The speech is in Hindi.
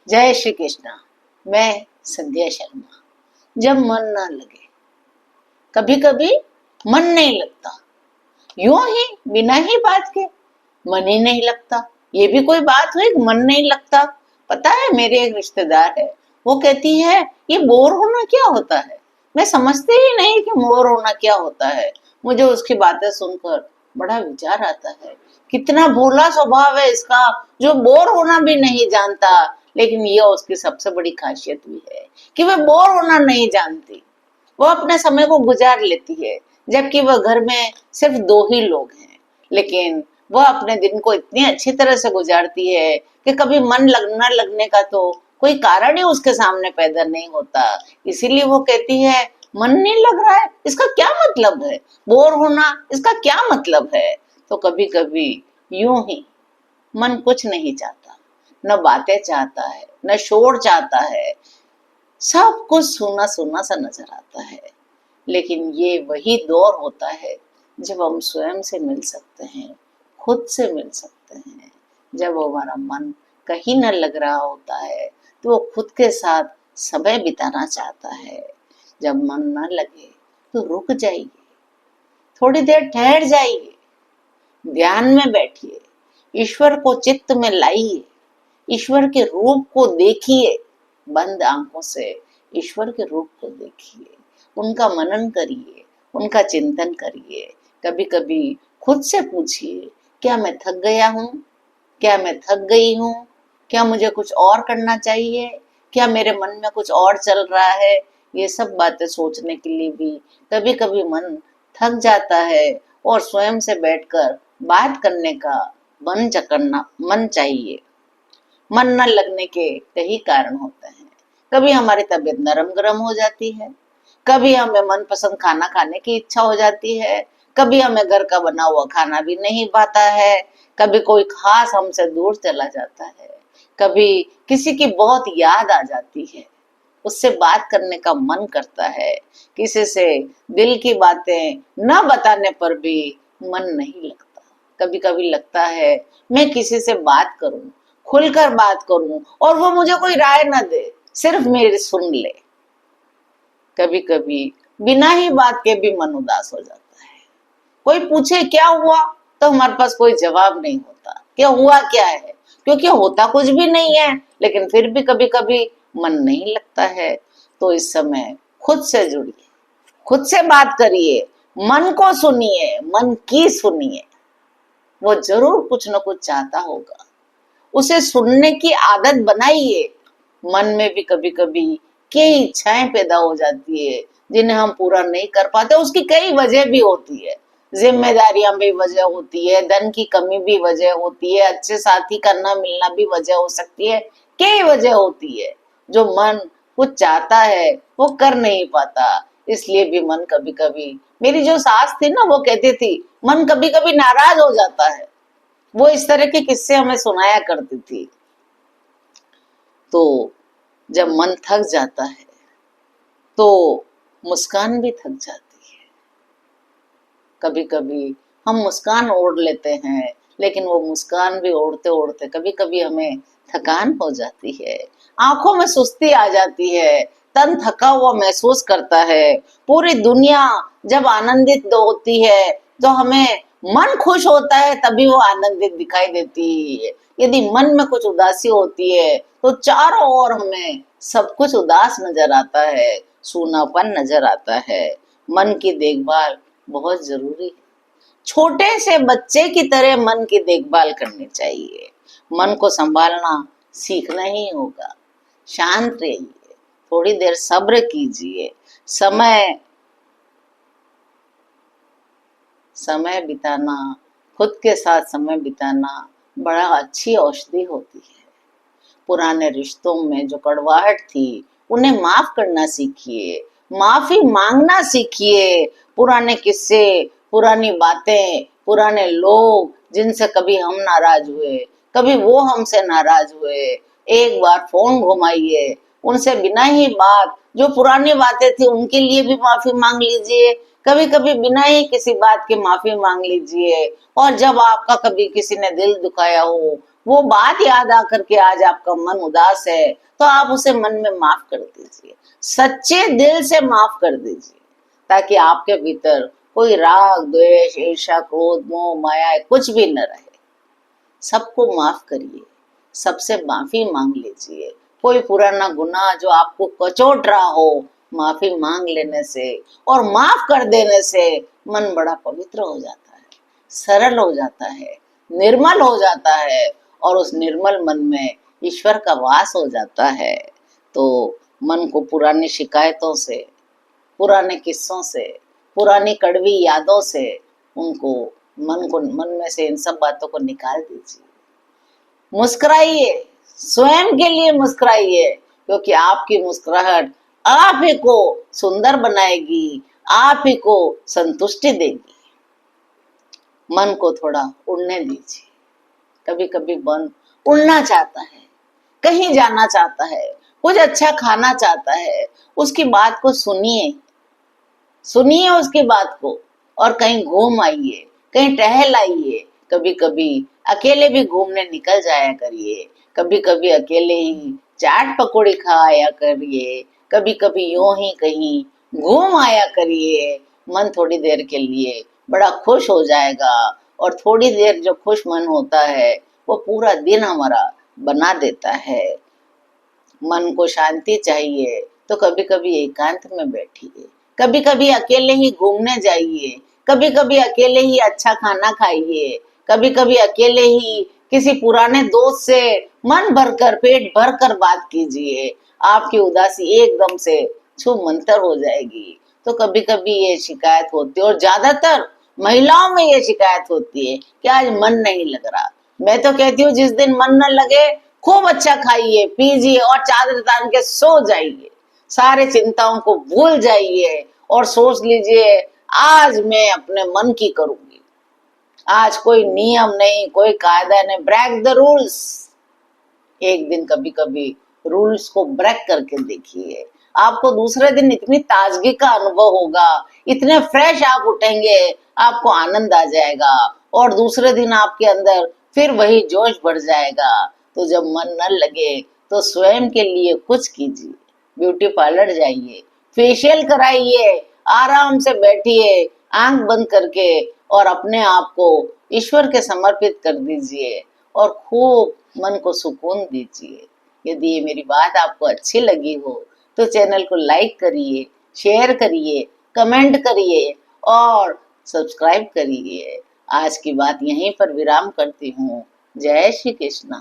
जय श्री कृष्णा। मैं संध्या शर्मा। जब मन ना लगे, कभी कभी मन नहीं लगता, यूं ही बिना ही बात के मन ही नहीं लगता। ये भी कोई बात हुई कि मन नहीं लगता। पता है, मेरे एक रिश्तेदार है, वो कहती है ये बोर होना क्या होता है। मैं समझती ही नहीं कि बोर होना क्या होता है। मुझे उसकी बातें सुनकर बड़ा विचार आता है। कितना भोला स्वभाव है इसका, जो बोर होना भी नहीं जानता। लेकिन यह उसकी सबसे बड़ी खासियत भी है कि वह बोर होना नहीं जानती। वो अपने समय को गुजार लेती है, जबकि वह घर में सिर्फ दो ही लोग हैं। लेकिन वह अपने दिन को इतनी अच्छी तरह से गुजारती है कि कभी मन लगना लगने का तो कोई कारण ही उसके सामने पैदा नहीं होता। इसीलिए वो कहती है मन नहीं लग रहा है, इसका क्या मतलब है। बोर होना, इसका क्या मतलब है। तो कभी कभी यूं ही मन कुछ नहीं चाहता, न बातें चाहता है, न शोर चाहता है। सब कुछ सूना सूना सा नजर आता है। लेकिन ये वही दौर होता है जब हम स्वयं से मिल सकते हैं, खुद से मिल सकते हैं। जब हमारा मन कहीं न लग रहा होता है तो वो खुद के साथ समय बिताना चाहता है। जब मन न लगे तो रुक जाइए, थोड़ी देर ठहर जाइए, ध्यान में बैठिए, ईश्वर को चित्त में लाइए, ईश्वर के रूप को देखिए। बंद आंखों से ईश्वर के रूप को देखिए, उनका मनन करिए, उनका चिंतन करिए। कभी कभी खुद से पूछिए, क्या मैं थक गया हूँ, क्या मैं थक गई हूँ, क्या मुझे कुछ और करना चाहिए, क्या मेरे मन में कुछ और चल रहा है। ये सब बातें सोचने के लिए भी कभी कभी मन थक जाता है और स्वयं से बैठकर बात करने का मन चाहिए। मन न लगने के कई कारण होते हैं। कभी हमारी तबीयत नरम गरम हो जाती है, कभी हमें मनपसंद खाना खाने की इच्छा हो जाती है, कभी हमें घर का बना हुआ खाना भी नहीं पाता है, कभी कोई खास हमसे दूर चला जाता है, कभी किसी की बहुत याद आ जाती है, उससे बात करने का मन करता है। किसी से दिल की बातें न बताने पर भी मन नहीं लगता। कभी कभी लगता है मैं किसी से बात करूं, खुलकर बात करूं और वो मुझे कोई राय न दे, सिर्फ मेरी सुन ले। कभी कभी बिना ही बात के भी मन उदास हो जाता है। कोई पूछे क्या हुआ तो हमारे पास कोई जवाब नहीं होता, क्या हुआ क्या है, क्योंकि होता कुछ भी नहीं है। लेकिन फिर भी कभी कभी मन नहीं लगता है। तो इस समय खुद से जुड़िए, खुद से बात करिए, मन को सुनिए, मन की सुनिए। वो जरूर कुछ न कुछ चाहता होगा, उसे सुनने की आदत बनाइए। मन में भी कभी कभी कई इच्छाएं पैदा हो जाती है जिन्हें हम पूरा नहीं कर पाते। उसकी कई वजह भी होती है, जिम्मेदारियां भी वजह होती है, धन की कमी भी वजह होती है, अच्छे साथी का न मिलना भी वजह हो सकती है, कई वजह होती है। जो मन कुछ चाहता है वो कर नहीं पाता। इसलिए भी मन कभी कभी, मेरी जो सास थी ना, वो कहती थी मन कभी कभी नाराज हो जाता है। वो इस तरह के किस्से हमें सुनाया करती थी। तो जब मन थक जाता है तो मुस्कान भी थक जाती है। कभी कभी हम मुस्कान ओढ़ लेते हैं, लेकिन वो मुस्कान भी ओढ़ते ओढ़ते कभी कभी हमें थकान हो जाती है, आंखों में सुस्ती आ जाती है, तन थका हुआ महसूस करता है। पूरी दुनिया जब आनंदित होती है तो हमें मन खुश होता है, तभी वो आनंदित दिखाई देती है। यदि मन में कुछ उदासी होती है तो चारों ओर हमें सब कुछ उदास नजर आता है, सूनापन नजर आता है। मन की देखभाल बहुत जरूरी है। छोटे से बच्चे की तरह मन की देखभाल करनी चाहिए। मन को संभालना सीखना ही होगा। शांत रहिए, थोड़ी देर सब्र कीजिए। समय समय बिताना, खुद के साथ समय बिताना बड़ा अच्छी औषधि होती है। पुराने रिश्तों में जो कड़वाहट थी उन्हें माफ करना सीखिए, माफी मांगना सीखिए। पुराने किस्से, पुरानी बातें, पुराने लोग जिनसे कभी हम नाराज हुए, कभी वो हमसे नाराज हुए, एक बार फोन घुमाइए, उनसे बिना ही बात, जो पुरानी बातें थी उनके लिए भी माफी मांग लीजिए। कभी कभी बिना ही किसी बात की माफी मांग लीजिए। और जब आपका कभी किसी ने दिल दुखाया हो, वो बात याद आकर के आज आपका मन उदास है तो आप उसे मन में माफ कर दीजिए, सच्चे दिल से माफ कर दीजिए, ताकि आपके भीतर कोई राग द्वेष ईर्ष्या क्रोध मोह माया कुछ भी न रहे। सबको माफ करिए, सबसे माफी मांग लीजिए। कोई पुराना गुनाह जो आपको कचोट रहा हो, माफी मांग लेने से और माफ कर देने से मन बड़ा पवित्र हो जाता है, सरल हो जाता है, निर्मल हो जाता है और उस निर्मल मन में ईश्वर का वास हो जाता है। तो मन को पुरानी शिकायतों से, पुराने किस्सों से, पुरानी कड़वी यादों से उनको मन में से इन सब बातों को निकाल दीजिए। मुस्कुराइए, स्वयं के लिए मुस्कुराइए, क्योंकि आपकी मुस्कुराहट आप ही को सुंदर बनाएगी, आप ही को संतुष्टि देगी। मन को थोड़ा उड़ने दीजिए। कभी कभी मन उड़ना चाहता है, कहीं जाना चाहता है, कुछ अच्छा खाना चाहता है, उसकी बात को सुनिए, सुनिए उसकी बात को और कहीं घूम आइए, कहीं टहल आइए। कभी कभी अकेले भी घूमने निकल जाया करिए, कभी कभी अकेले ही चाट पकौड़ी खा आया करिए, कभी कभी यूं ही कहीं घूम आया करिए। मन थोड़ी देर के लिए बड़ा खुश हो जाएगा और थोड़ी देर जो खुश मन होता है वो पूरा दिन हमारा बना देता है। मन को शांति चाहिए तो कभी कभी एकांत में बैठिए, कभी कभी अकेले ही घूमने जाइए, कभी कभी अकेले ही अच्छा खाना खाइए, कभी कभी अकेले ही किसी पुराने दोस्त से मन भरकर पेट भरकर बात कीजिए। आपकी उदासी एकदम से छू मंतर हो जाएगी। तो कभी कभी ये शिकायत होती है और ज्यादातर महिलाओं में ये शिकायत होती है कि आज मन नहीं लग रहा। मैं तो कहती हूँ जिस दिन मन न लगे खूब अच्छा खाइए पीजिए और चादर तान के सो जाइए, सारे चिंताओं को भूल जाइए और सोच लीजिए आज मैं अपने मन की करूंगी। आज कोई नियम नहीं, कोई कायदा नहीं, ब्रेक द रूल्स। एक दिन कभी कभी रूल्स को ब्रेक करके देखिए, आपको दूसरे दिन इतनी ताजगी का अनुभव होगा, इतने फ्रेश आप उठेंगे, आपको आनंद आ जाएगा और दूसरे दिन आपके अंदर फिर वही जोश बढ़ जाएगा। तो जब मन न लगे तो स्वयं के लिए कुछ कीजिए, ब्यूटी पार्लर जाइए, फेशियल कराइए, आराम से बैठिए आंख बंद करके और अपने आप को ईश्वर के समर्पित कर दीजिए और खूब मन को सुकून दीजिए। यदि ये मेरी बात आपको अच्छी लगी हो तो चैनल को लाइक करिए, शेयर करिए, कमेंट करिए और सब्सक्राइब करिए। आज की बात यहीं पर विराम करती हूँ। जय श्री कृष्ण।